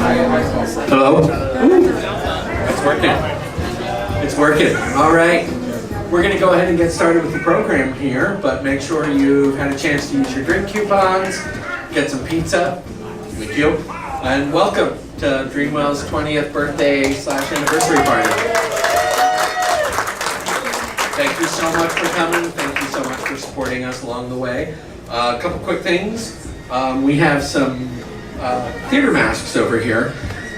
Hello? Ooh, it's working. It's working. All right. We're going to go ahead and get started with the program here, but make sure you've had a chance to use your drink coupons, get some pizza. Thank you. And welcome to Dreamwell's 20th birthday/anniversary party. Thank you so much for coming. Thank you so much for supporting us along the way. A couple quick things. We have some theater masks over here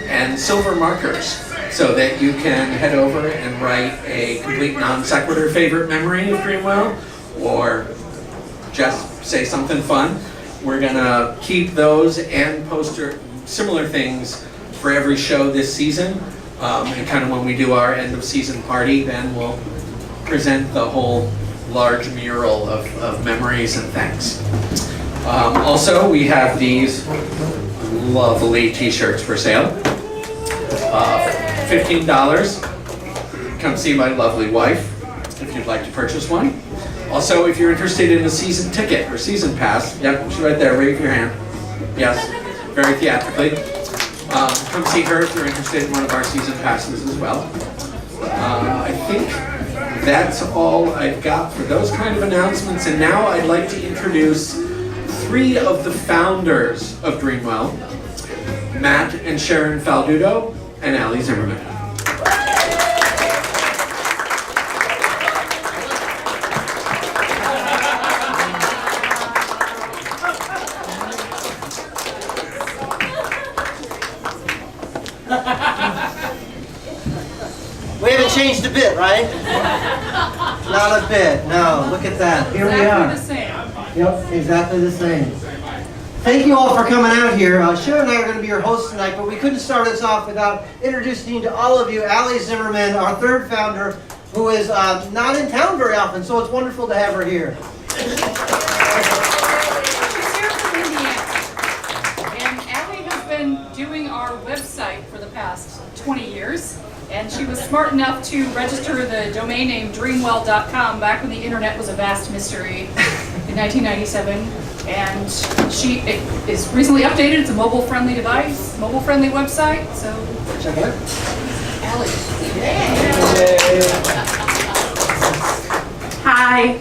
and silver markers so that you can head over and write a complete non sequitur favorite memory of Dreamwell or just say something fun. We're gonna keep those and poster similar things for every show this season, and kind of when we do our end of season party, then we'll present the whole large mural of memories and thanks. Also, we have these lovely t-shirts for sale. $15. Come see my lovely wife if you'd like to purchase one. Also, if you're interested in a season ticket or season pass, yep, she's right there, wave your hand. Yes, very theatrically. Come see her if you're interested in one of our season passes as well. I think that's all I've got for those kind of announcements, and now I'd like to introduce 3 of the founders of Dreamwell, Matt and Sharon Faldudo and Ali Zimmerman. We haven't changed a bit, right? Not a bit, no. Look at that. Here we are. Exactly the same. Yep, exactly the same. Thank you all for coming out here. Sharon and I are going to be your hosts tonight, but we couldn't start us off without introducing to all of you Ali Zimmerman, our third founder, who is not in town very often, so it's wonderful to have her here. She's here from Indiana. And Allie has been doing our website for the past 20 years. And she was smart enough to register the domain name Dreamwell.com back when the internet was a vast mystery in 1997. And she is recently updated. It's a mobile-friendly device, mobile-friendly website. So Check it out. Allie. Hi,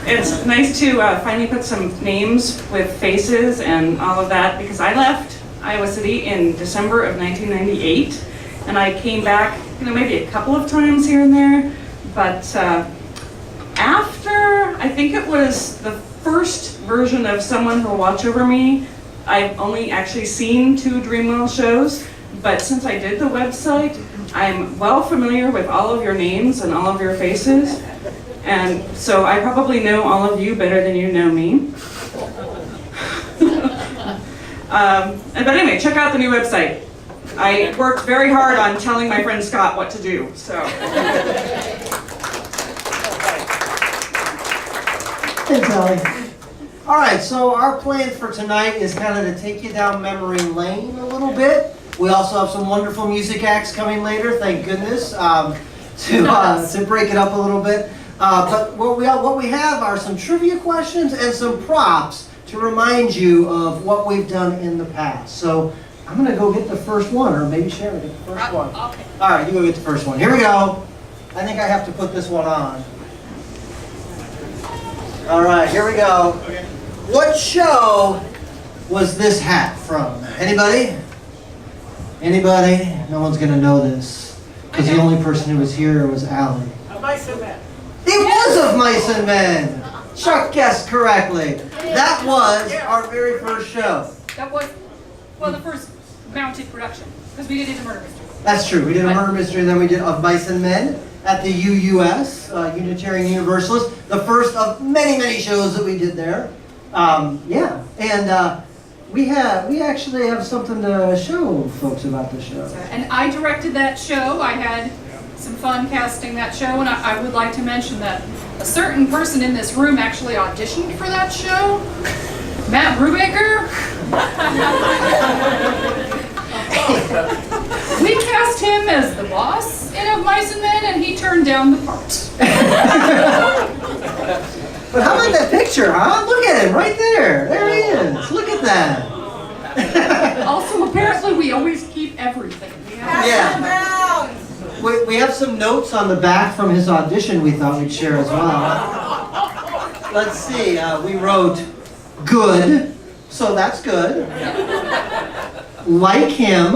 it's nice to finally put some names with faces and all of that because I left Iowa City in December of 1998 and I came back, maybe a couple of times here and there, but after, I think it was the first version of Someone Who'll Watch Over Me, I've only actually seen 2 Dreamwell shows, but since I did the website, I'm well familiar with all of your names and all of your faces, and so I probably know all of you better than you know me. But anyway, check out the new website. I worked very hard on telling my friend Scott what to do, so. Thanks, Ali. All right, so our plan for tonight is kind of to take you down memory lane a little bit. We also have some wonderful music acts coming later, thank goodness, to break it up a little bit. But what we have are some trivia questions and some props to remind you of what we've done in the past. So I'm going to go get the first one, or maybe Sharon will get the first one. Okay. All right, you go get the first one. Here we go. I think I have to put this one on. All right, here we go. Okay. What show was this hat from? Anybody? Anybody? No one's going to know this, because the only person who was here was Allie. Mice and Men. It was of Mice and Men. Chuck guessed correctly. That was our very first show. That was, well, the first mounted production, because we did a murder mystery. That's true. We did a murder mystery, and then we did Of Mice and Men at the UUS, Unitarian Universalist. The first of many, many shows that we did there. Yeah, and we actually have something to show folks about the show. And I directed that show. I had some fun casting that show, and I would like to mention that a certain person in this room actually auditioned for that show. Matt Brubaker. We cast him as the boss in Of Mice and Men, and he turned down the part. But how about that picture, huh? Look at him right there. There he is. Look at that. Also, apparently, we always keep everything. Yeah. We have some notes on the back from his audition we thought we'd share as well. Let's see, we wrote good, so that's good. Like him,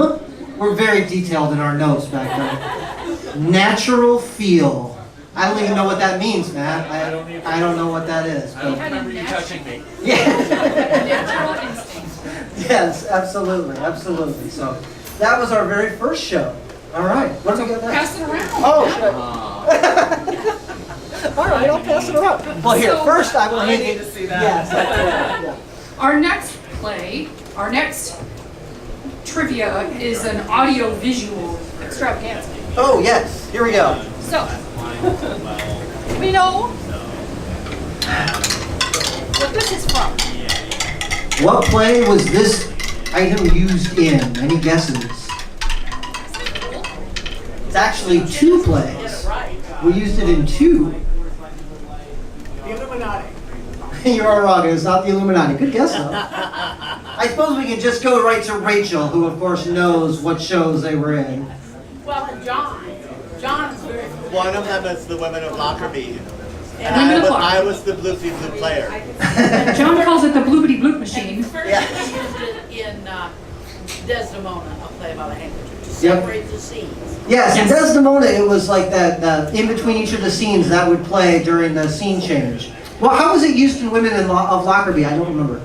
we're very detailed in our notes back there. Natural feel. I don't even know what that means, Matt. I don't know what that is. I don't remember you touching me. Yeah. Natural instinct. Yes, absolutely, absolutely. So that was our very first show. All right, what do we got next? Pass it around. Oh, shit. All right, I'll pass it around. Well, here, So- first I will I hand need you. to see that. Yes, that's right, Our next play, our next trivia is an audio-visual extravaganza. yeah. Oh, yes, here we go. So, we know what this is from. What play was this item used in? Any guesses? It's actually two plays. We used it in two. The Illuminati. You are wrong, it's not the Illuminati. Good guess, though. I suppose we could just go right to Rachel, who of course knows what shows they were in. Well, and John's very familiar. One of them is the Women of Lockerbie. And Women of I Lockerbie. was the Bloopy Blue player. John calls it the bloopity bloop machine. First, Yeah. we used it in Desdemona, a play about a handkerchief, to Yep. separate the scenes. Yes, in Yes. Desdemona, it was like that, in between each of the scenes, that would play during the scene change. Well, how was it used in Women of Lockerbie? I don't remember.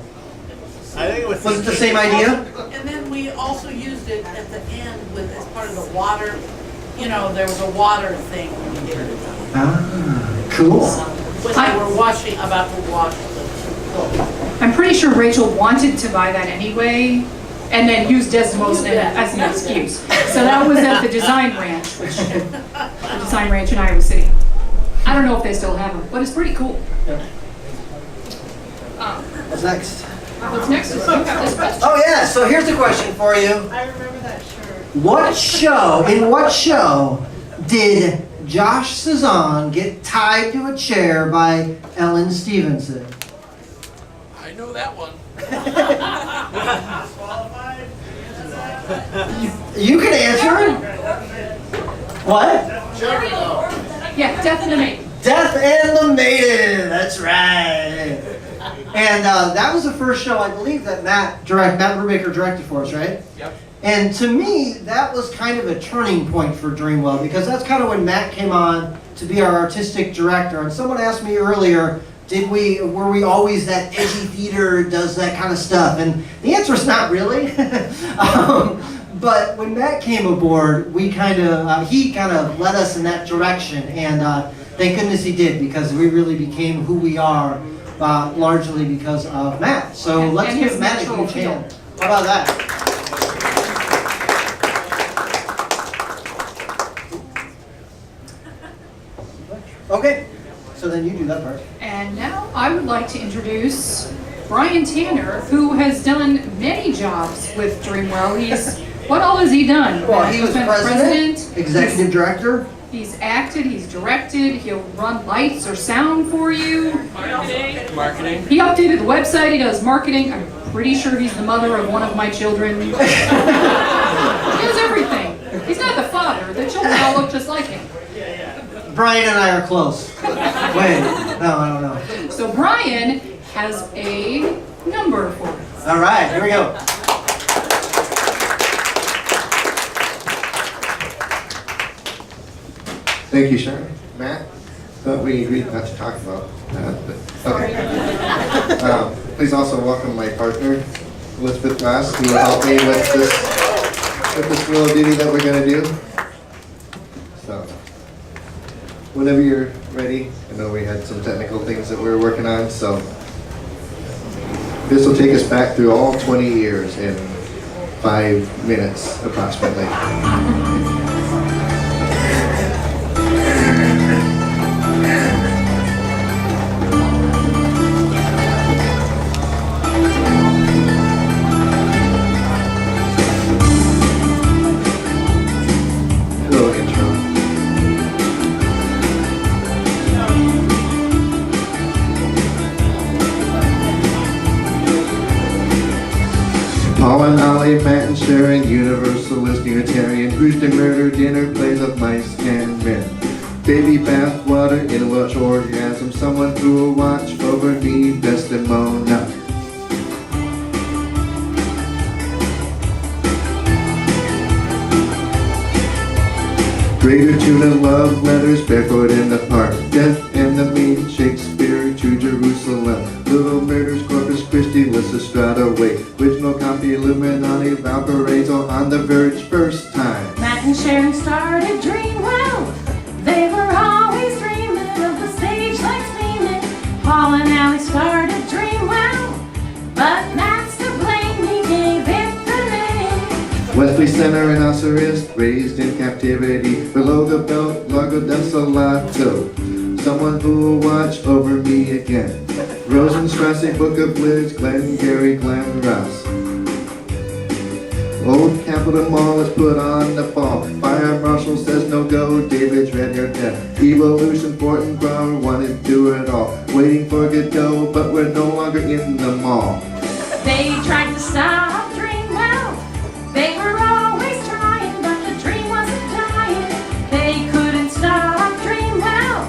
I think it was. Was it the same idea? And then we also used it at the end with, as part of the water, you know, there was a water thing when we did it. Ah, cool. When they were washing, about to wash the clothes. I'm pretty sure Rachel wanted to buy that anyway, and then used Desdemona as an excuse. So that was at the Design Ranch, which, the Design Ranch in Iowa City. I don't know if they still have them, but it's pretty cool. What's next? What's next is you got this question. Oh yeah, so here's a question for you. I remember that shirt. In what show did Josh Cezanne get tied to a chair by Ellen Stevenson? I know that one. You can answer. What? Yeah, Death and the Maid. Death and the Maiden. That's right. And that was the first show I believe that Matt Brubaker directed for us, right? Yep. And to me, that was kind of a turning point for Dreamwell because that's kind of when Matt came on to be our artistic director. And someone asked me earlier, were we always that edgy theater, does that kind of stuff? And the answer is not really. But when Matt came aboard, he kind of led us in that direction. And thank goodness he did because we really became who we are largely because of Matt. So And- let's and give his Matt a natural huge hand. How about that? Okay, so then you do that part. And now I would like to introduce Brian Tanner, who has done many jobs with Dreamwell. What all has he done? Well, he was He's been president, executive director. He's acted, he's directed, he'll run lights or sound for you. Marketing. He updated the website, he does marketing. I'm pretty sure he's the mother of one of my children. He does everything. He's not the father, the children all look just like him. Brian and I are close. Wait, no, I don't know. So Brian has a number for us. All right, here we go. Thank you, Sharon. Matt, thought we agreed not to talk about that, but okay. Please also welcome my partner, Elizabeth Ross, who will help me with this little duty that we're gonna do. So, whenever you're ready, I know we had some technical things that we were working on, so this will take us back through all 20 years in 5 minutes approximately. Little intro. Paul and Holly Matt and Sharon, Universalist, Unitarian, Christian murder, dinner, plays of mice and men. Baby bath water, intellectual orgasm, someone who will watch over me, Desdemona. Greater tuna love letters, barefoot in the park. Death and the mean, Shakespeare to Jerusalem. Little murders, Corpus Christi, Lysistrata, wait. Original copy, Illuminati, Valparaiso, on the verge, first time. Matt and Sharon started Dreamwell. They were always dreaming of the stage lights gleaming. Paul and Allie started Dreamwell, but Matt's to blame, he gave it the name. Wesley Center and Osiris, raised in captivity. Below the belt, Largo del Salato. Someone who will watch over me again. Rosenstrasse, Book of Lids, Glen Gary, Glen Ross. Old Capitol Mall is put on the ball. Fire Marshal says no go, David's red hair dead. Evolution, Fortinbras, wanted to do it all. Waiting for Godot, but we're no longer in the mall. They tried to stop Dreamwell. They were always trying, but the dream wasn't dying. They couldn't stop Dreamwell.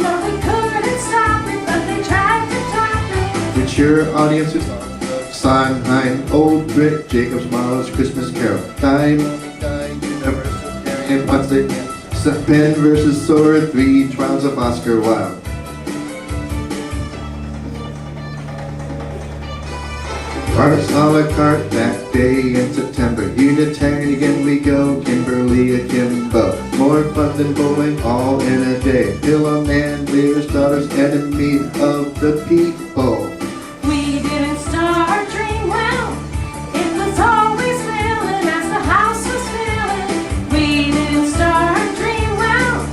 No, they couldn't stop it, but they tried to stop it. Mature audiences, Sondheim, Old Brick, Jacob's Marvelous Christmas Carol. Diamond, Universal, what's it? Pen versus Sword, 3 Trials of Oscar Wilde. Arts a la carte, that day in September. Unitarian again we go, Kimberly akimbo. More fun than bowling, all in a day. Pillow man, leaders, daughters, enemy of the people. We didn't start Dreamwell. It was always filling as the house was filling. We didn't start Dreamwell.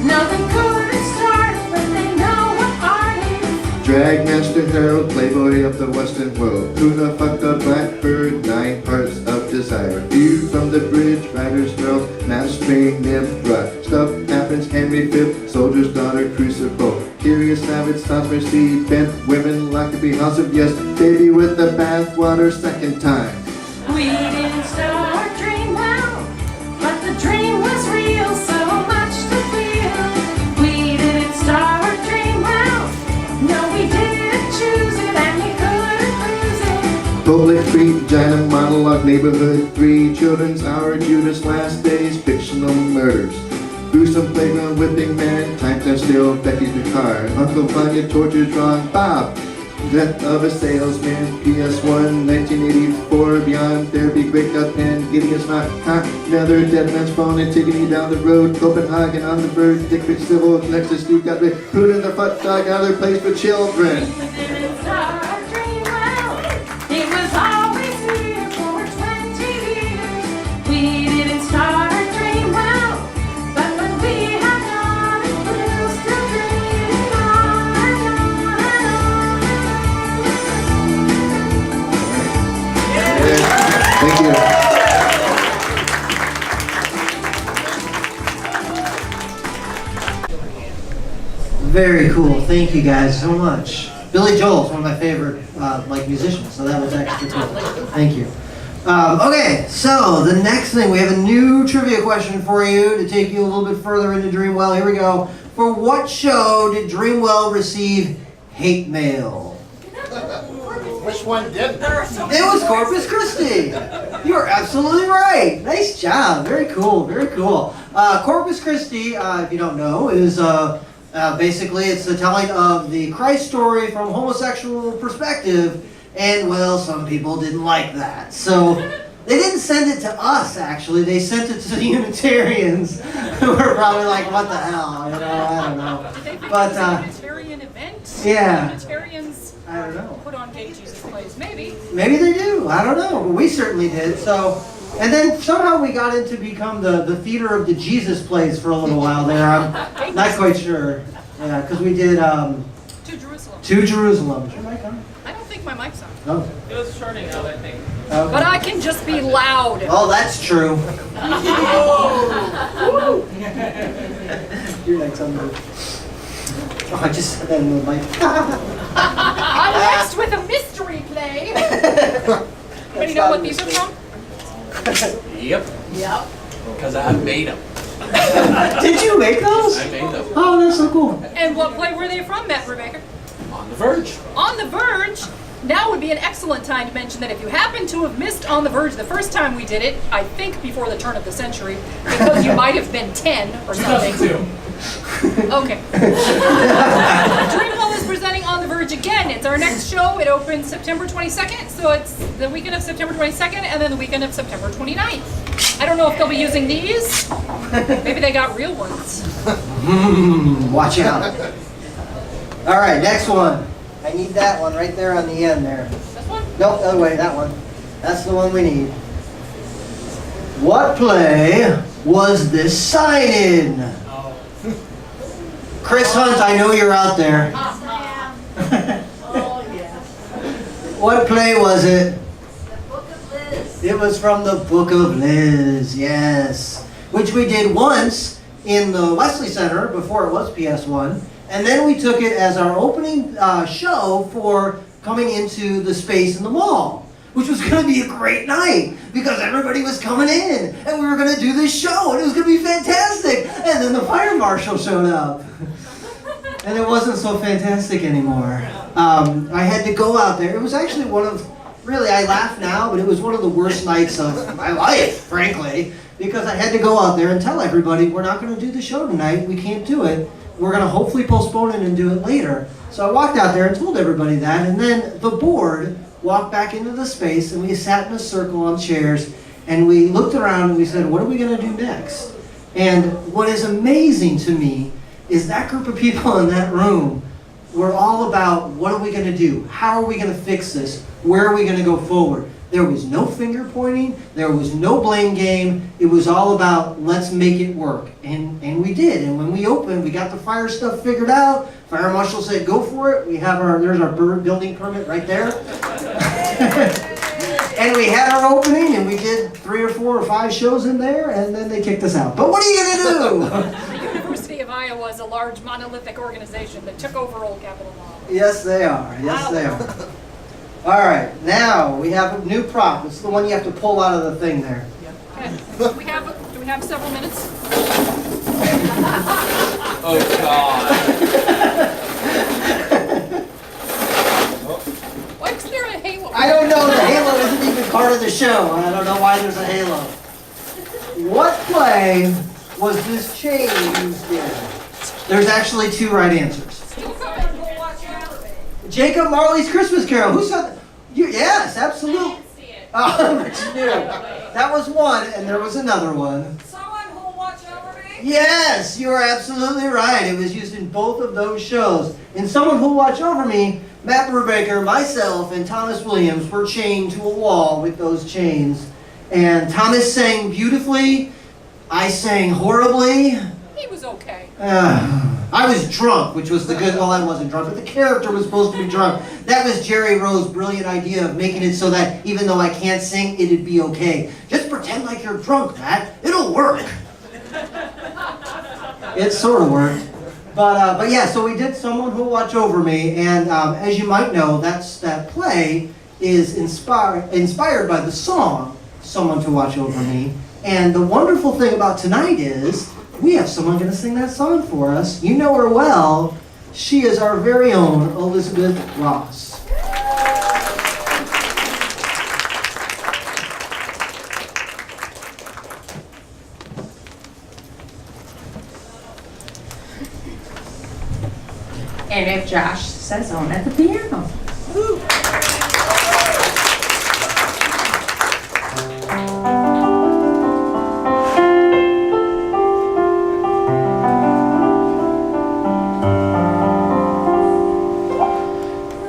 No, they couldn't start it, but they know what art is. Dragmaster Harold, Playboy of the Western world. Tuna fucked a blackbird, 9 parts of desire. View from the bridge, Rider's Girl, Mass Train, Nimrod. Stuff happens, Henry V, Soldier's Daughter, Crucible. Curious Savage, Sons Mercy, Bent Women, Lockerbie, House of Yes. Baby with the bathwater, second time. We didn't start Dreamwell, but the dream was real, so much to feel. We didn't start Dreamwell. No, we didn't choose it, and we couldn't lose it. Public Street, Gina Monologue, Neighborhood 3, Children's Hour, Judas Last Days, Fictional Murders. Gruesome Playground, Whipping Man, Time Stand Still, Becky's Guitar, Uncle Vanya, Torture's Wrong, Bob, Death of a Salesman, PS1, 1984, Beyond Therapy, Breakout Pen, Gideon's Not Hot, Another Dead Man's Phone, Antigone Down the Road, Copenhagen on the Verge, Dick Rich Civil, Nexus, Steve got Rick, Put in the Foot Dog, Another Place for Children. We didn't start Dreamwell. It was always here for 20 years. We didn't start Dreamwell, but when we had done it, we'll still dream on and on and on. Thank you. Very cool. Thank you guys so much. Billy Joel's one of my favorite musicians, so that was extra cool. Thank you. Okay, so the next thing, we have a new trivia question for you to take you a little bit further into Dreamwell. Here we go. For what show did Dreamwell receive hate mail? Which one didn't? It was Corpus Christi. You are absolutely right. Nice job. Very cool. Very cool. Corpus Christi, if you don't know, is basically it's the telling of the Christ story from a homosexual perspective, and well, some people didn't like that. So they didn't send it to us, actually. They sent it to the Unitarians, who were probably like, what the hell? You know, I don't know. Did they think But, it was a Unitarian event? yeah. Unitarians I don't know. put on gay Jesus plays, maybe. Maybe they do. I don't know. But we certainly did. So, and then somehow we got into become the theater of the Jesus plays for a little while there. I'm not quite sure. Yeah, because we did To Jerusalem. To Jerusalem. Is your mic on? I don't think my mic's on. Oh. It was shorting out, I think. Okay. But I can just be loud. Oh, that's true. Your mic's on. Oh, I just said that in the mic. I'm next with a mystery play. Anybody know what these are from? Yep, Yep. because I made them. Did you make those? I made them. Oh, that's so cool. And what play were they from, Matt Rebecca? On the Verge. On the Verge. Now would be an excellent time to mention that if you happen to have missed On the Verge the first time we did it, I think before the turn of the century, because you might have been 10 or something. 2002. Okay. Dreamwell is presenting On the Verge again. It's our next show. It opens September 22nd, so it's the weekend of September 22nd and then the weekend of September 29th. I don't know if they'll be using these. Maybe they got real ones. Watch out. All right, next one. I need that one right there on the end there. This one? Nope, the other way, that one. That's the one we need. What play was this sign in? Chris Hunt, I know you're out there. Oh, yes. What play was it? The Book of Liz. It was from the Book of Liz, yes. Which we did once in the Wesley Center before it was PS1. And then we took it as our opening show for coming into the space in the mall, which was going to be a great night because everybody was coming in and we were going to do this show and it was going to be fantastic. And then the fire marshal showed up. And it wasn't so fantastic anymore. I had to go out there. It was actually one of, really, I laugh now, but it was one of the worst nights of my life, frankly, because I had to go out there and tell everybody, we're not going to do the show tonight. We can't do it. We're going to hopefully postpone it and do it later. So I walked out there and told everybody that, and then the board walked back into the space, and we sat in a circle on chairs, and we looked around and we said, what are we going to do next? And what is amazing to me is that group of people in that room were all about, what are we going to do? How are we going to fix this? Where are we going to go forward? There was no finger pointing. There was no blame game. It was all about, let's make it work. And we did. And when we opened, we got the fire stuff figured out. Fire marshal said, go for it. We have there's our building permit right there. And we had our opening, and we did 3 or 4 or 5 shows in there, and then they kicked us out. But what are you going to do? The University of Iowa is a large monolithic organization that took over Old Capitol Mall. Yes, they are. Yes, they are. All right, now we have a new prop. It's the one you have to pull out of the thing there. Okay. Do we have several minutes? Oh, God. Why is there a halo? I don't know. The halo isn't even part of the show. I don't know why there's a halo. What play was this chain used in? There's actually 2 right answers. Jacob Marley's Christmas Carol. Who said that? Yes, absolutely. I didn't see it. Oh, but you knew. That was one, and there was another one. Someone who'll watch over me? Yes, you are absolutely right. It was used in both of those shows. In Someone Who'll Watch Over Me, Matt Brubaker, myself, and Thomas Williams were chained to a wall with those chains. And Thomas sang beautifully. I sang horribly. He was okay. I was drunk, which was the good, well, I wasn't drunk, but the character was supposed to be drunk. That was Jerry Rowe's brilliant idea of making it so that even though I can't sing, it'd be okay. Just pretend like you're drunk, Matt. It'll work. It sort of worked. But yeah, so we did Someone Who'll Watch Over Me, and as you might know, that play is inspired by the song Someone to Watch Over Me. And the wonderful thing about tonight is we have someone going to sing that song for us. You know her well. She is our very own Elizabeth Ross. And if Josh says on at the piano.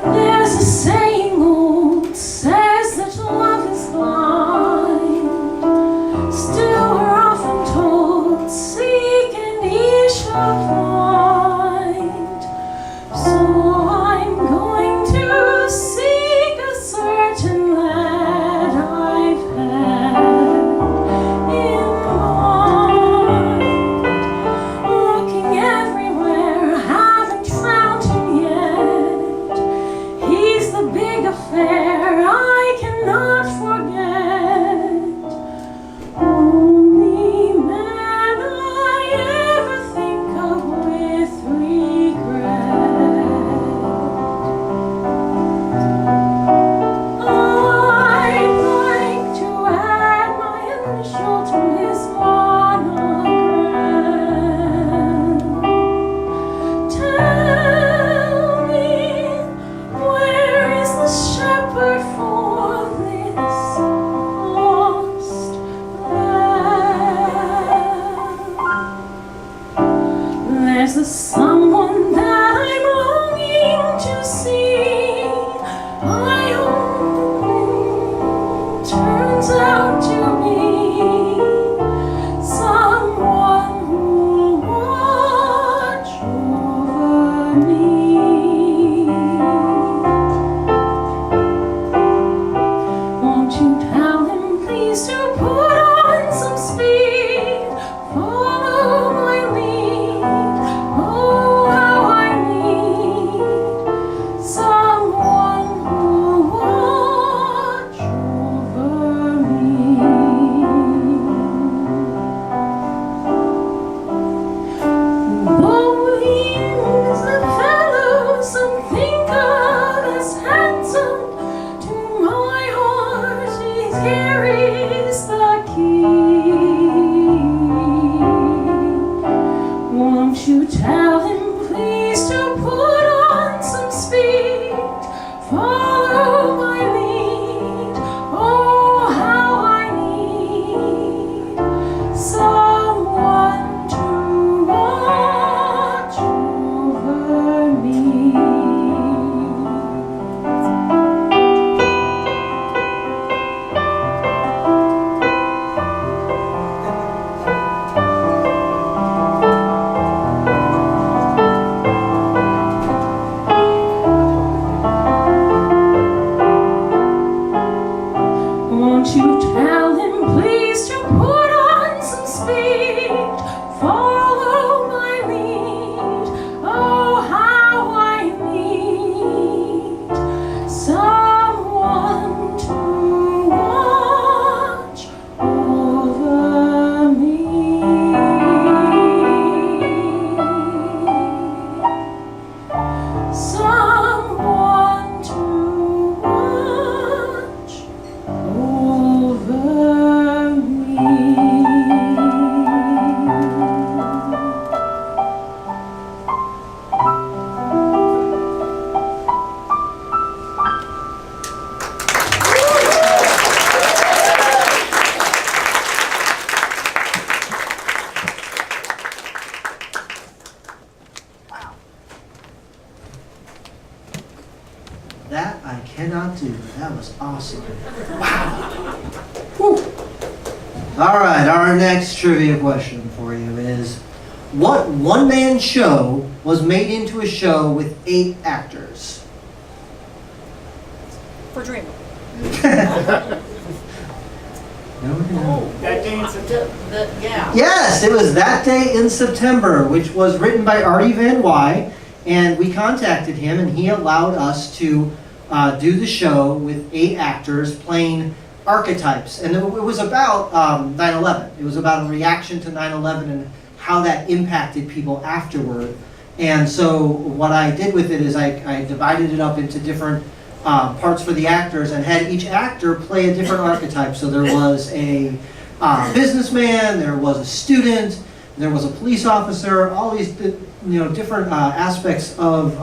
There's a saying old says that love is blind. Still we're often told, seek and ye shall find. So I'm going to put on some speed. Follow my lead. Oh, how I need someone who watch over me. Though he's a fellow some think of as handsome, to my heart he carries the key. Won't you tell him please to put on some speed? Follow my lead. Oh, how I need someone to watch over me. Won't you tell him please to put on some speed? Follow my lead. Oh, how I need someone to watch over me. Someone to watch over me. That I cannot do. That was awesome. Wow. Whew. All right, our next trivia question for you is, what one-man show was made into a show with 8 actors? For Dreamwell. No. That day in September. Yeah. Yes, it was That Day in September, which was written by Artie Van Wy, and we contacted him, and he allowed us to do the show with 8 actors playing archetypes. And it was about 9/11. It was about a reaction to 9/11 and how that impacted people afterward. And so what I did with it is I divided it up into different parts for the actors and had each actor play a different archetype. So there was a businessman, there was a student, there was a police officer, all these different aspects of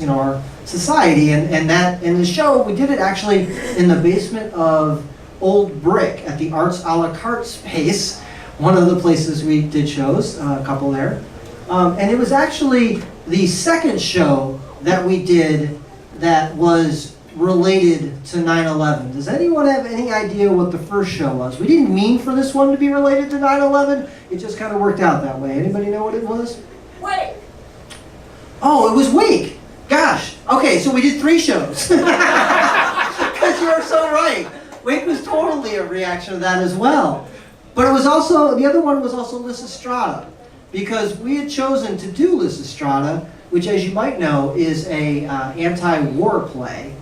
our society. And that in the show we did it actually in the basement of Old Brick at the Arts a la carte space, one of the places we did shows, a couple there. And it was actually the second show that we did that was related to 9/11. Does anyone have any idea what the first show was? We didn't mean for this one to be related to 9/11. It just kind of worked out that way. Anybody know what it was? Wait. Oh, it was Wake. Gosh. Okay, so we did 3 shows. Because you are so right. Wake was totally a reaction to that as well. But it was also, the other one was also Lysistrata. Because we had chosen to do Lysistrata, which, as you might know, is a anti-war play,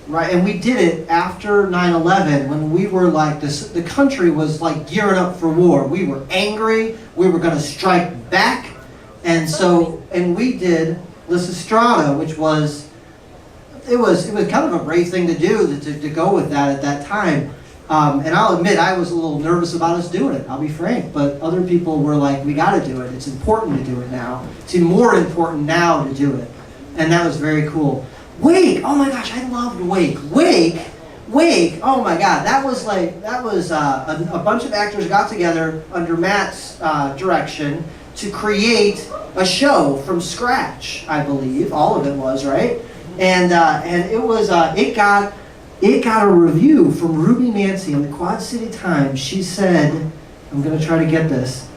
right? And we did it after 9/11, when we were like, the country was like gearing up for war. We were angry. We were going to strike back, and we did Lysistrata, which was it was kind of a brave thing to do to go with that at that time. And I'll admit, I was a little nervous about us doing it, I'll be frank, but other people were like, we gotta do it, it's important to do it now. It's even more important now to do it. And that was very cool. Wake, oh my gosh, I loved Wake. Wake, oh my God, that was a bunch of actors got together under Matt's direction to create a show from scratch, I believe. All of it was, right? And it was, it got a review from Ruby Nancy in the Quad City Times. She said, I'm going to try to get this,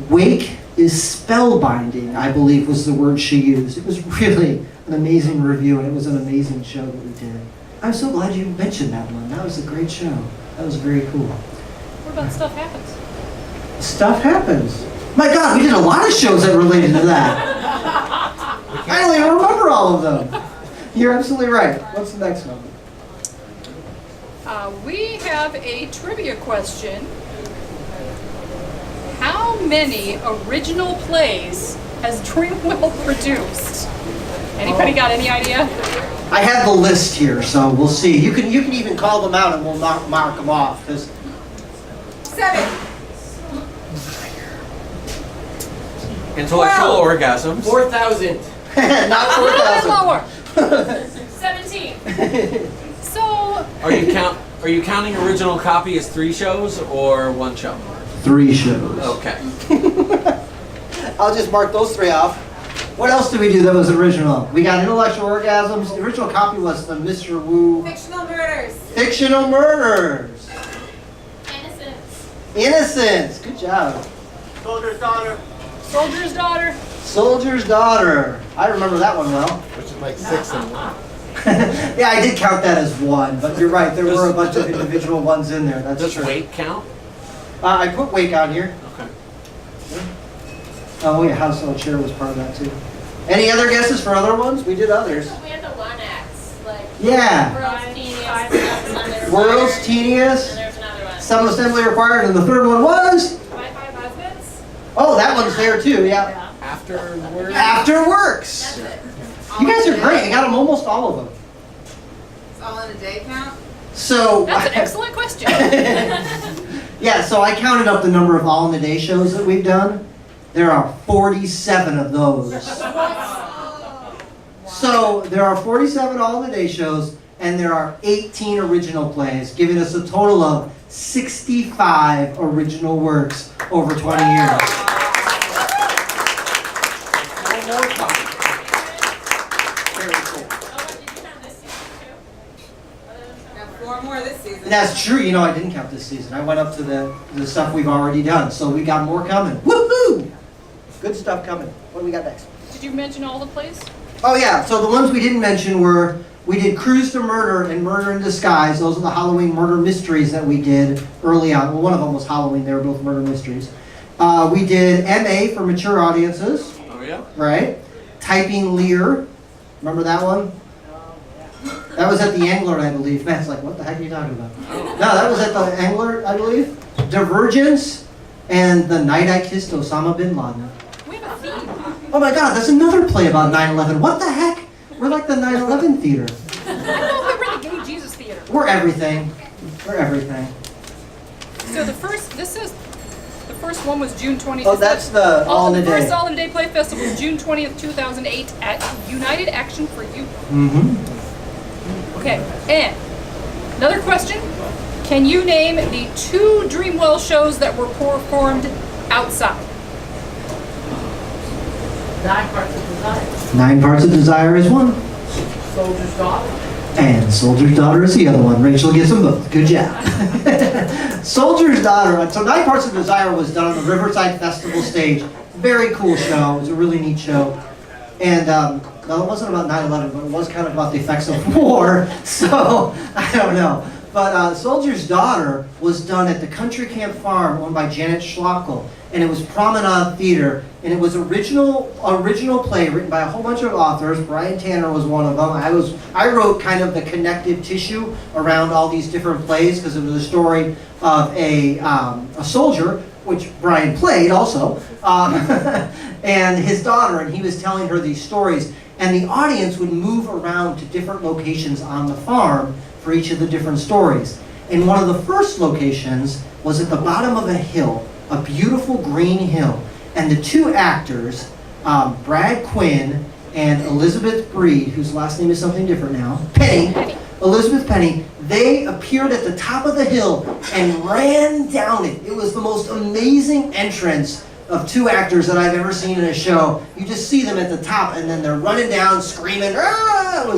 Wake is spellbinding, I believe was the word she used. It was really an amazing review, and it was an amazing show that we did. I'm so glad you mentioned that one. That was a great show. That was very cool. about Stuff Happens? Stuff happens. My God, we did a lot of shows that related to that. I don't even remember all of them. You're absolutely right. What's the next one? We have a trivia question. How many original plays has Dreamwell produced? Anybody got any idea? I have the list here, so we'll see. You can even call them out and we'll mark them off. 'Cause 7. Intellectual orgasms. 4,000. not A little bit 4,000. lower. 17. So, Are you counting original copy as 3 shows or 1 show? 3 shows. Okay. I'll just mark those 3 off. What else did we do that was original? We got Intellectual Orgasms. The original copy was the Mr. Wu Fictional murders. Fictional Murders. Innocence. Innocence. Good job. Soldier's daughter. Soldier's Daughter. Soldier's Daughter. I remember that one well. Which is like 6 in one. Yeah, I did count that as 1, but you're right. There were a bunch of individual ones in there. That's Does true. weight count? I put Wake on here. Okay. Oh yeah, Household Chair was part of that too. Any other guesses for other ones? We did others. We had the 1X. Like, Yeah. World's Teeniest. World's Teeniest. And there's another one. Some Assembly Required, and the third one was? My 5 Husbands. Oh, that one's there too, yeah. Afterward? After Works. That's it. You guys are great. You got them almost all of them. It's all in a day count. So. That's an excellent question. Yeah, so I counted up the number of All in the Day shows that we've done. There are 47 of those. So there are 47 All in the Day shows, and there are 18 original plays, giving us a total of 65 original works over 20 years. One more time. Very cool. Oh, did you count this season too? Got 4 more this season. And that's true, you know, I didn't count this season. I went up to the stuff we've already done, so we got more coming. Woohoo! Good stuff coming. What do we got next? Did you mention all the plays? Oh yeah, so the ones we didn't mention were, we did Cruise to Murder and Murder in Disguise. Those are the Halloween murder mysteries that we did early on. Well, one of them was Halloween, they were both murder mysteries. We did MA for mature audiences, Oh yeah? right? Typing Lear, remember that one? That was at the Angler, I believe. Matt's like, what the heck are you talking about? No, that was at the Angler, I believe. Divergence and The Night I Kissed Osama Bin Laden. We have a theme. Oh my God, that's another play about 9/11. What the heck? We're like the 9/11 theater. I know we were the Gay Jesus Theater. We're everything. We're everything. So the first one was June 20th. Oh, that's the All in the first Day. All in the Day Play Festival was June 20th, 2008 at United Action for Youth. Mm-hmm. Okay, and another question. Can you name the 2 Dreamwell shows that were performed outside? 9 Parts of Desire. 9 Parts of Desire is one, Soldier's daughter. and Soldier's Daughter is the other one. Rachel gets them both. Good job. Soldier's Daughter. So 9 Parts of Desire was done on the Riverside Festival stage. Very cool show. It was a really neat show. And well, it wasn't about 9/11, but it was kind of about the effects of war. So I don't know. But Soldier's Daughter was done at the Country Camp Farm, owned by Janet Schlopkel, and it was Promenade Theater, and it was original play written by a whole bunch of authors. Brian Tanner was one of them. I wrote kind of the connective tissue around all these different plays because it was a story of a soldier, which Brian played also, and his daughter, and he was telling her these stories, and the audience would move around to different locations on the farm for each of the different stories. And one of the first locations was at the bottom of a hill, a beautiful green hill. And the 2 actors, Brad Quinn and Elizabeth Breed, whose last name is something different now, Penny, Elizabeth Penny, they appeared at the top of the hill and ran down it. It was the most amazing entrance of 2 actors that I've ever seen in a show. You just see them at the top and then they're running down, screaming, ah!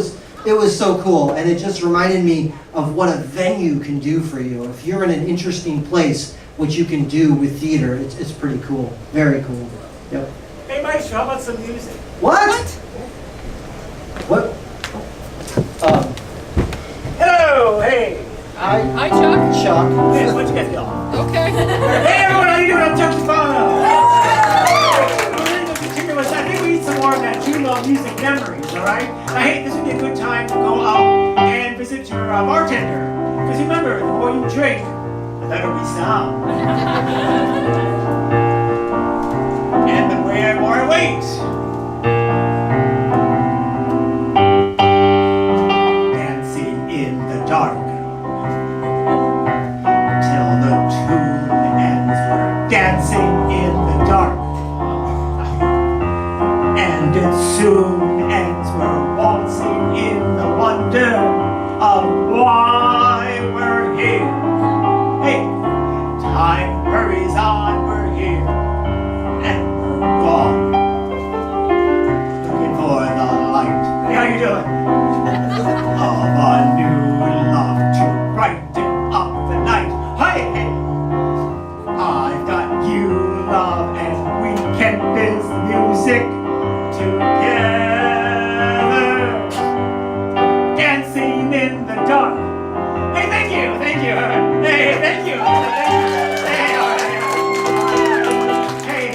It was so cool, and it just reminded me of what a venue can do for you. If you're in an interesting place, what you can do with theater, it's pretty cool. Very cool. Yep. Hey, Maestro, how about some music? What? What? Hello, hey. Hi, Hi, Chuck. Chuck. Yes, what you guys got? Okay. Hey everyone, how you doing? I'm Chuck Stefano. We're going to continue with, I think we need some more of that Dreamwell music memories, alright? I hate this would be a good time to go out and visit your bartender. Because remember, the more you drink, the better we sound. And the more I wait. Dancing in the dark. Till the tune ends. We're dancing in the dark. And it soon ends. We're waltzing in the wonder of why we're here. Hey, time hurries on, we're here. And we're gone. Looking for the light. Hey, how you doing? Of a new love to brighten up the night. Hey, hey. I've got you, love, and we can build the music together. Dancing in the dark. Hey, thank you. Hey, thank you. Hey, all right. Hey,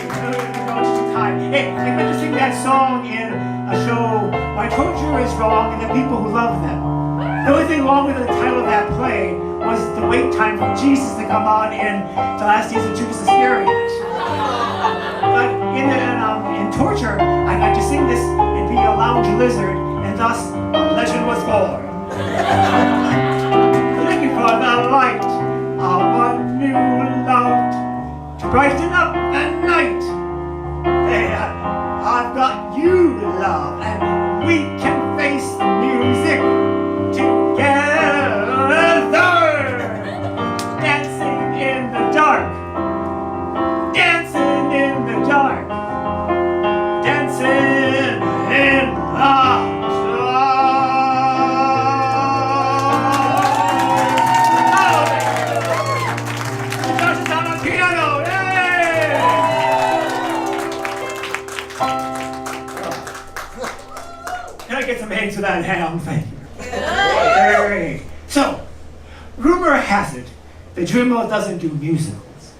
time. Hey, I meant to sing that song in a show, My Torture is Wrong, and the People Who Love Them. The only thing wrong with the title of that play was the wait time for Jesus to come on in The Last Days of Judas Iscariot. But in Torture, I got to sing this and be a lounge lizard, and thus a legend was born. Looking for the light of a new love to brighten up the night. Hey, I've got you, love, and we can face the music together. Dancing in the dark. Dancing in the dark. Dancing in the dark. Josh on the piano. Yay! Can I get some eggs with that ham? Thank you. Hey. So, rumor has it that Dreamwell doesn't do musicals.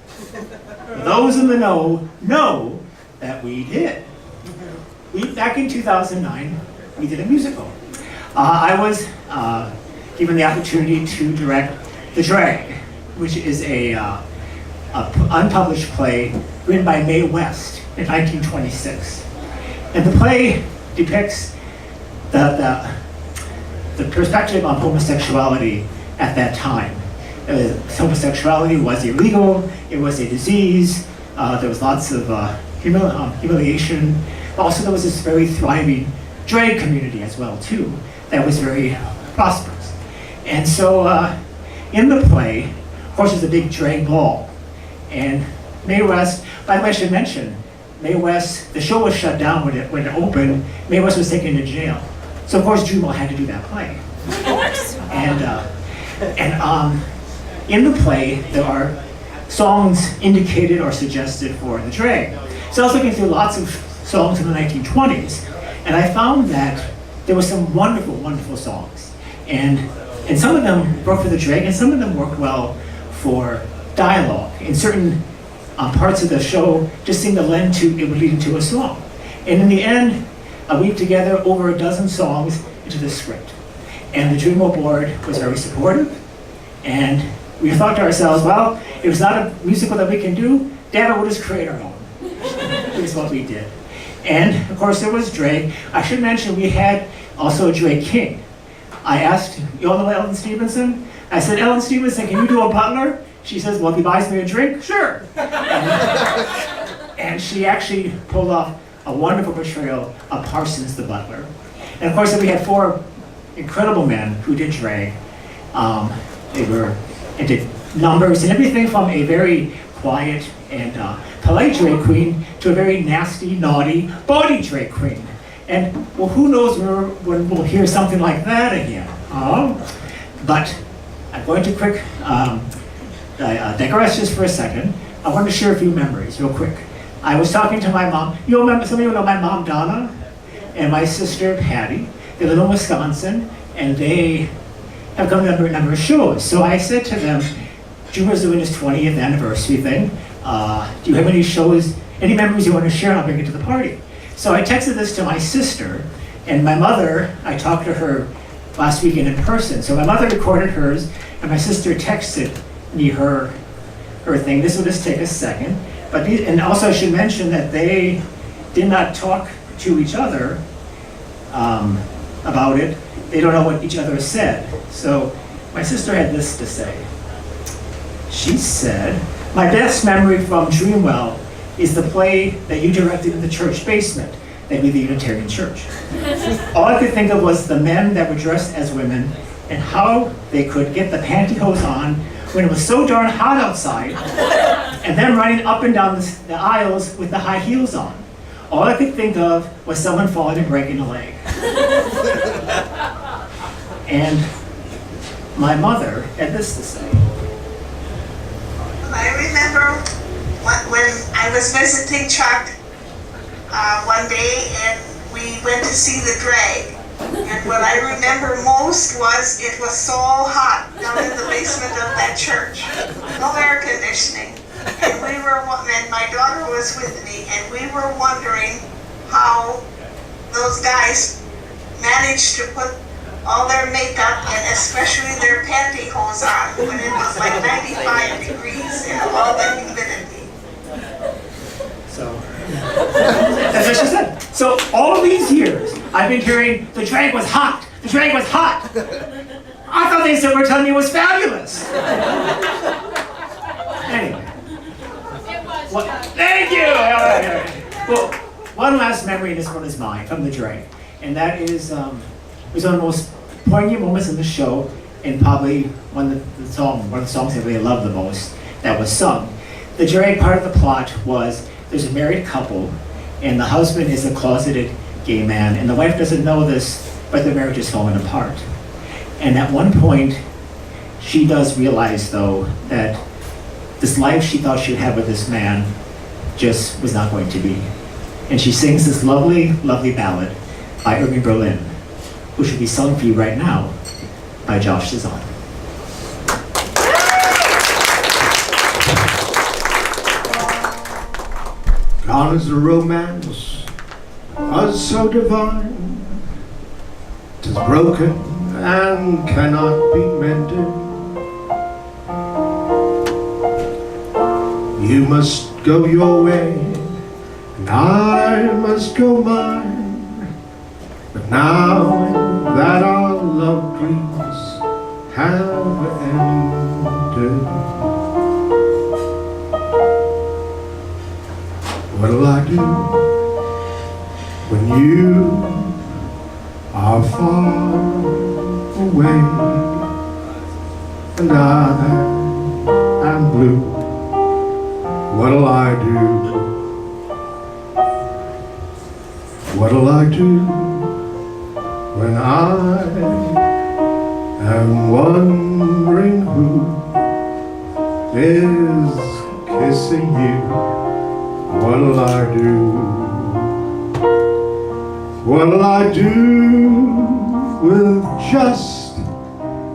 Those in the know that we did. Back in 2009, we did a musical. I was given the opportunity to direct The Drag, which is a unpublished play written by Mae West in 1926. And the play depicts the perspective on homosexuality at that time. Homosexuality was illegal, it was a disease, there was lots of humiliation. Also, there was this very thriving drag community as well, too, that was very prosperous. And so, in the play, of course, there's a big drag ball. And Mae West, by the way, I should mention, Mae West, the show was shut down when it opened. Mae West was taken to jail. So, of course, Dreamwell had to do that play. And in the play, there are songs indicated or suggested for the drag. So I was looking through lots of songs in the 1920s, and I found that there were some wonderful, wonderful songs. And some of them worked for the drag, and some of them worked well for dialogue. In certain parts of the show, just seemed to lend to, it would lead into a song. And in the end, we put together over a dozen songs into the script. And the Dreamwell board was very supportive, and we thought to ourselves, well, if it's not a musical that we can do, damn it, we'll just create our own. Which is what we did. And of course there was drag. I should mention we had also a drag king. I asked, you all know Ellen Stevenson? I said, Ellen Stevenson, can you do a butler? She says, well, if he buys me a drink, sure. And she actually pulled off a wonderful portrayal of Parsons the butler. And of course, then we had four incredible men who did drag. They did numbers and everything from a very quiet and polite drag queen to a very nasty, naughty, bawdy drag queen. And well, who knows when we'll hear something like that again. But I'm going to quick digress just for a second. I want to share a few memories real quick. I was talking to my mom. Some of you know my mom, Donna, and my sister, Patty. They live in Wisconsin, and they have come to a number of shows. So I said to them, Dreamwell's doing his 20th anniversary thing. Do you have any shows, any memories you want to share? I'll bring it to the party. So I texted this to my sister, and my mother, I talked to her last weekend in person. So my mother recorded hers, and my sister texted me her thing. This will just take a second. But and also I should mention that they did not talk to each other about it. They don't know what each other said. So my sister had this to say. She said, "My best memory from Dreamwell is the play that you directed in the church basement, namely the Unitarian Church. All I could think of was the men that were dressed as women and how they could get the pantyhose on when it was so darn hot outside, and then running up and down the aisles with the high heels on. All I could think of was someone falling and breaking a leg." And my mother had this to say. I remember when I was visiting Chuck one day, and we went to see the drag. And what I remember most was it was so hot down in the basement of that church. No air conditioning. And my daughter was with me, and we were wondering how those guys managed to put all their makeup and especially their pantyhose on when it was like 95 degrees and all the humidity. So, that's what she said. So all these years, I've been hearing the drag was hot. The drag was hot. I thought they said were telling me it was fabulous. Anyway. Thank you. All right. Well, one last memory, and this one is mine from the drag, and that is it was one of the most poignant moments in the show, and probably one of the songs I really loved the most that was sung. The drag part of the plot was there's a married couple, and the husband is a closeted gay man, and the wife doesn't know this, but the marriage is falling apart. And at one point, she does realize, though, that this life she thought she would have with this man just was not going to be. And she sings this lovely, lovely ballad by Irving Berlin, which should be sung for you right now by Josh Cezanne. Gone is the romance, was so divine, 'tis broken and cannot be mended. You must go your way, and I must go mine. But now that our love dreams have ended, what'll I do when you are far away and I am blue? What'll I do? What'll I do when I am wondering who is kissing you? What'll I do? What'll I do with just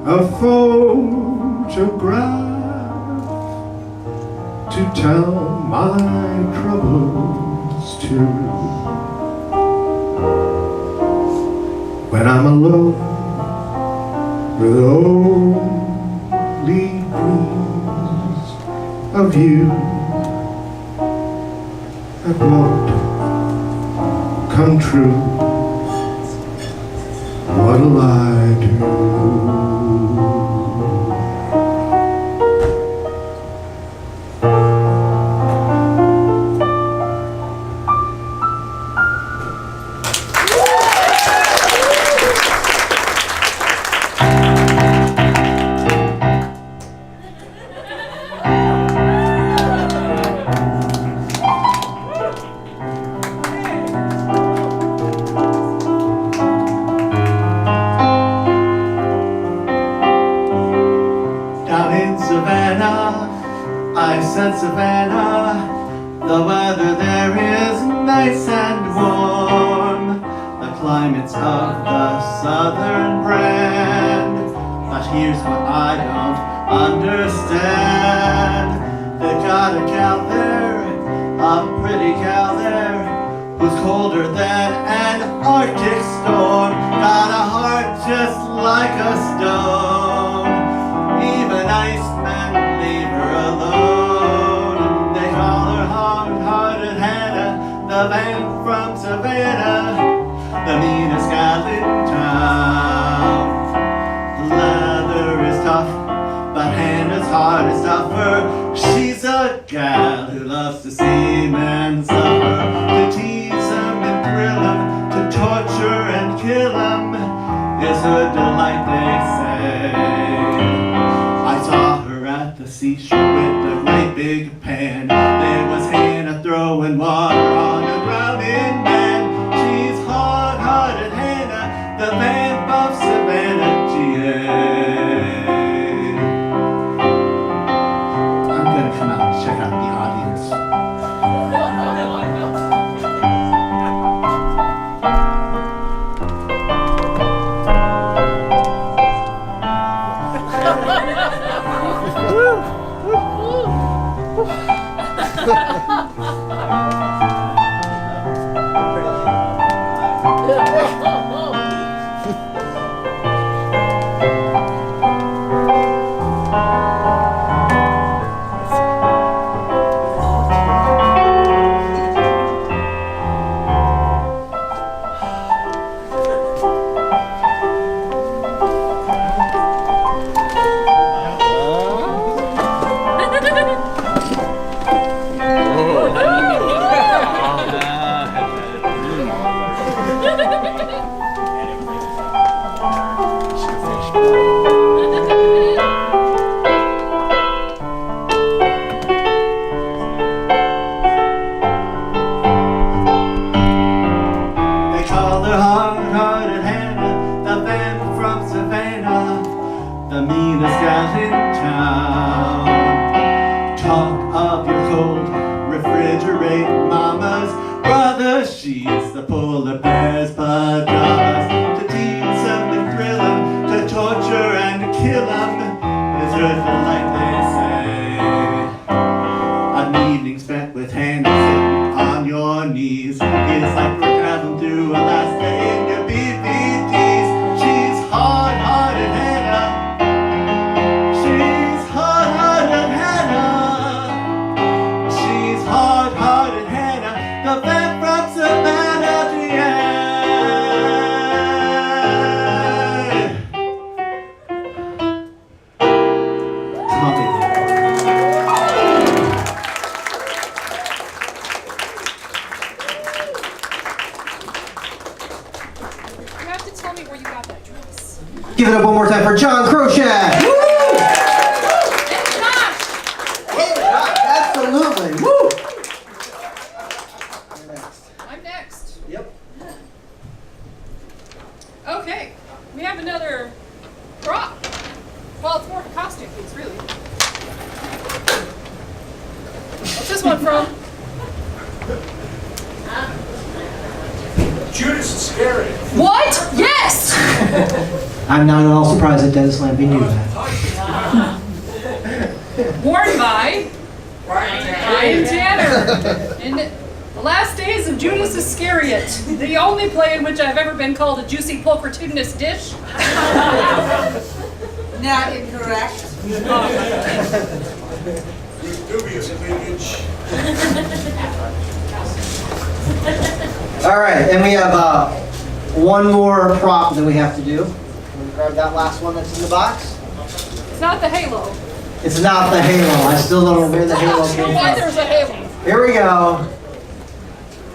a photograph to tell my troubles to? When I'm alone with only dreams of you that won't come true, what'll I do? I said, Savannah, the weather there is nice and warm. The climate's of the southern brand. But here's what I don't understand. They got a gal there, a pretty gal there, who's colder than an Arctic storm. Got a heart just like a stone. Even icemen leave her alone. They call her hard-hearted Hannah, the vamp from Savannah, the meanest gal in town. The leather is tough, but Hannah's heart is tougher. She's a gal who loves to see men suffer, to tease them and thrill them, to torture and kill them is her delight, they say. I saw her at the seashore with a great big pan. There was Hannah throwing water on a drowning man. She's hard-hearted Hannah, the vamp of Savannah, GA. I'm gonna come out and check out the audience. The meanest gal in town. Talk of your cold, refrigerate mama's brother. She's the polar bear's pajamas. To tease them and thrill them, to torture and kill them is her delight, they say. An evening spent with Hannah sitting on your knees is like we're traveling through a last day in your BVDs. She's hard-hearted Hannah. She's hard-hearted Hannah. She's hard-hearted Hannah, the vamp from Savannah, GA. Copy. You have to tell me where you got that dress. Give it up one more time for John Crochet. Woo! And Josh! Absolutely. Woo! I'm next. Yep. Okay, we have another prop. Well, it's more of a costume piece, really. What's this one from? Judas Iscariot. What? Yes! I'm not at all surprised that Dennis Lampy knew that. Worn by Brian Tanner. In the last days of Judas Iscariot, the only play in which I've ever been called a juicy pulchritudinous dish. Not incorrect. Dubious cleavage. All right, and we have one more prop that we have to do. Can we grab that last one that's in the box? It's not the halo. It's not the halo. I still don't know where the halo I don't know came why from. there's a halo. Here we go.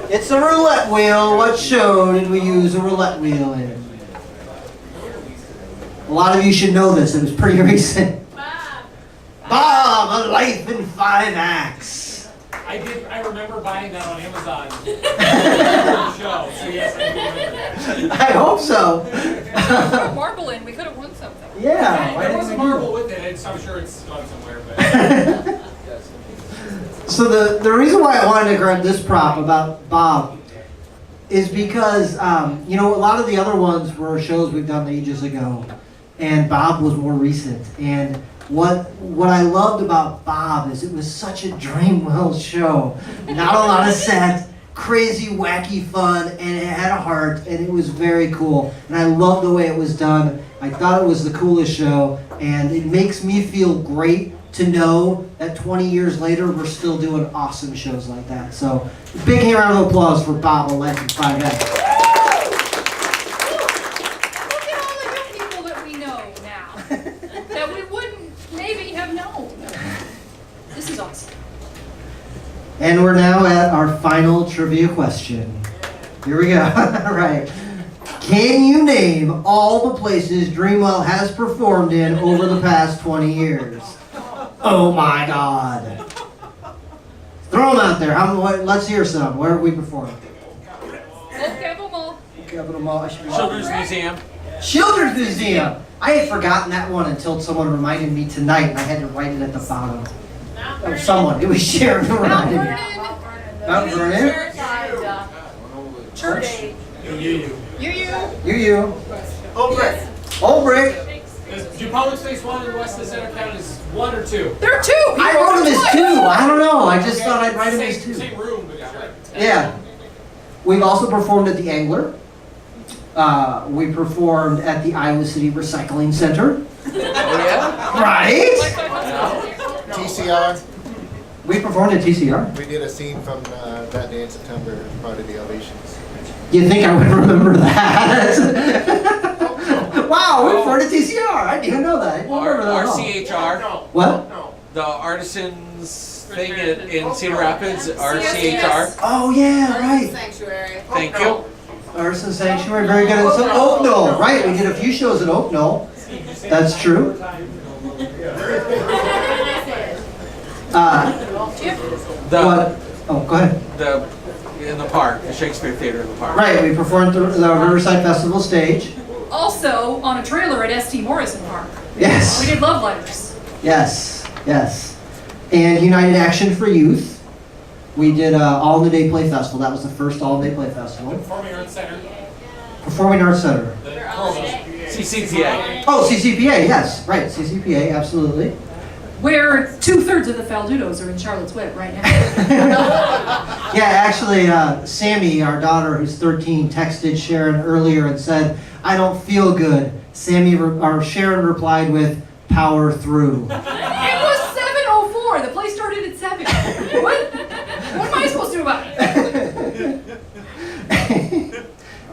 It's a roulette wheel. What show did we use a roulette wheel in? A lot of you should know this. It was pretty recent. Bob, A Life in 5 Acts. I remember buying that on Amazon. Show, so yes, I do remember that. I hope so. Put marble in, we could have won something. Yeah. why There didn't was we a do marble with it. I'm sure it's gone somewhere, but. So the reason why I wanted to grab this prop about Bob is because, you know, a lot of the other ones were shows we've done ages ago, and Bob was more recent. And What I loved about Bob is it was such a Dreamwell show. Not a lot of sets, crazy, wacky fun, and it had a heart, and it was very cool. And I loved the way it was done. I thought it was the coolest show, and it makes me feel great to know that 20 years later we're still doing awesome shows like that. So, big round of applause for Bob and Legend 5X. Look at all the young people that we know now that we wouldn't maybe have known. This is awesome. And we're now at our final trivia question. Here we go. All right. Can you name all the places Dreamwell has performed in over the past 20 years? Oh my God. Throw them out there. Let's hear some. Where have we performed? Old Capitol Mall. Capital Mall. Children's Museum. Children's Museum. I had forgotten that one until someone reminded me tonight, and I had to write it at the bottom. Oh, someone. It was Sharon who reminded me. Mount Vernon. Church. You. Old Brick. Old Brick. Do public space 1 in the west of the center count as 1 or 2? There are 2. I wrote them as 2. I don't know. I just thought I'd write them as 2. Same room, but Yeah. We've also performed at the Angler. We performed at the Iowa City Recycling Center. Oh yeah? Right? TCR. We performed at TCR. We did a scene from that day in September, part of the Elevations. You'd think I would remember that. Wow, we performed at TCR. I didn't even know that. I didn't remember that at all. RCHR. What? The artisans thing in Cedar Rapids, RCHR. Oh, yeah, right. Sanctuary. Thank you. Arson Sanctuary, very good. And so Oak Knoll, right? We did a few shows at Oak Knoll. That's true. What? Oh, go ahead. In the park, the Shakespeare Theater in the park. Right, we performed at the Riverside Festival stage. Also on a trailer at St. Morrison Park. Yes. We did Love Letters. Yes, yes. And United Action for Youth. We did All in the Day Play Festival. That was the first All in the Day Play Festival. Performing Arts Center. Performing Arts Center. CCPA. Oh, CCPA, yes. Right, CCPA, absolutely. Where 2/3 of the Faldudos are in Charlotte's Web right now. Yeah, actually, Sammy, our daughter, who's 13, texted Sharon earlier and said, "I don't feel good." Sharon replied with, "Power through." It was 7:04. The play started at 7. What am I supposed to do about it?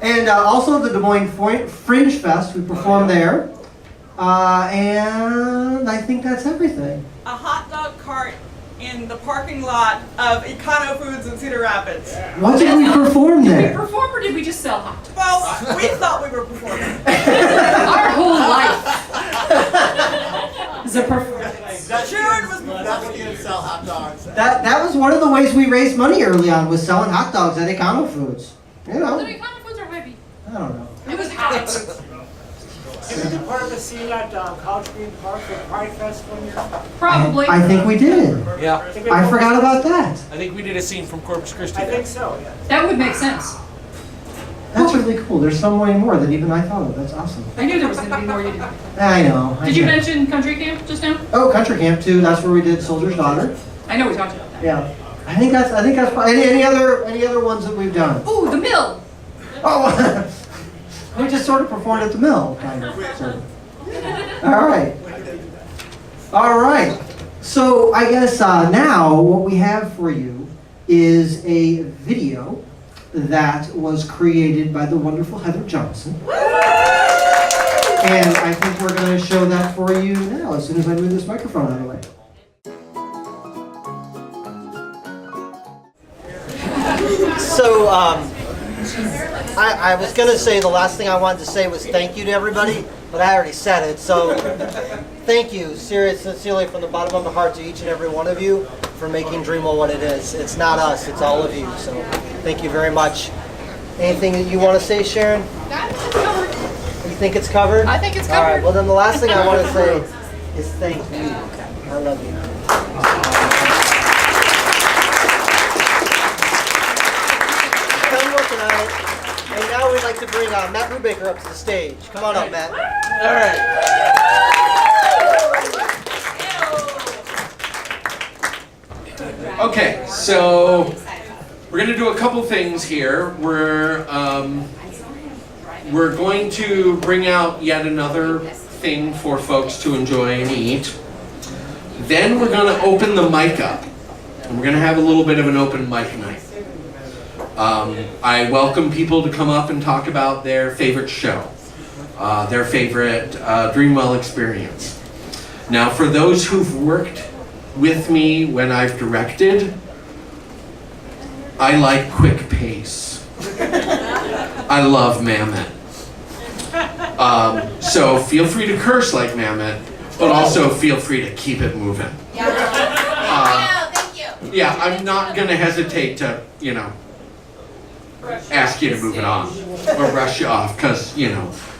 And also the Des Moines Fringe Fest, we performed there. And I think that's everything. A hot dog cart in the parking lot of Econo Foods in Cedar Rapids. What did we perform Did we there? perform or did we just sell hot dogs? Well, we thought we were performing. Our whole life is a performance. Sharon was That's when you sell hot dogs. That was one of the ways we raised money early on, was selling hot dogs at Econo Foods. You know, The Econo Foods are heavy. I don't know. It was hot. Did we do part of the scene at College Green Park for Pride Fest one year? Probably. I think we did. Yeah. I forgot about that. I think we did a scene from Corpus Christi. I there. think so, yeah. That would make sense. That's really cool. There's so many more than even I thought of. That's awesome. I knew there was going to be more you didn't. I know. Did you mention country camp just now? Oh, Country Camp too. That's where we did Soldier's Daughter. I know we talked about that. Yeah. I think that's probably, any other ones that we've done. Ooh, the mill. Oh, we just sort of performed at the mill, kind of. Sort of. All right. So I guess now what we have for you is a video that was created by the wonderful Heather Johnson. And I think we're going to show that for you now as soon as I move this microphone out of the way. So, I was going to say the last thing I wanted to say was thank you to everybody, but I already said it. So, thank you, sincerely, from the bottom of my heart to each and every one of you for making Dreamwell what it is. It's not us, it's all of you. So, thank you very much. Anything that you want to say, Sharon? It's covered. You think it's covered? I think it's All right, covered. well, then the last thing I want to say is thank you. I love you. And now we'd like to bring Matt Brubaker up to the stage. Come on up, Matt. All right. Okay, so we're gonna do a couple things here. We're going to bring out yet another thing for folks to enjoy and eat. Then we're gonna open the mic up. And we're gonna have a little bit of an open mic night. I welcome people to come up and talk about their favorite show, their favorite Dreamwell experience. Now, for those who've worked with me when I've directed, I like quick pace. I love Mammoth. So feel free to curse like Mammoth, but also feel free to keep it moving. Yeah, I'm not gonna hesitate to, ask you to move it on or rush you off, because,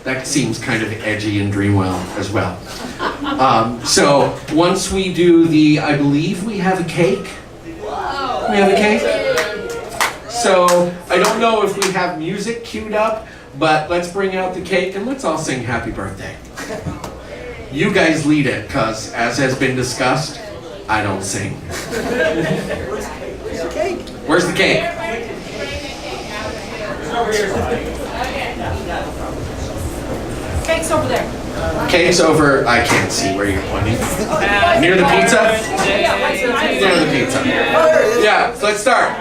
that seems kind of edgy in Dreamwell as well. So once we do I believe we have a cake. We have a cake? So I don't know if we have music queued up, but let's bring out the cake and let's all sing happy birthday. You guys lead it, because as has been discussed, I don't sing. Where's the cake? Where's the cake? Cake's over there. Cake's over, I can't see where you're pointing. Near the pizza? Near the pizza. Yeah, so let's start.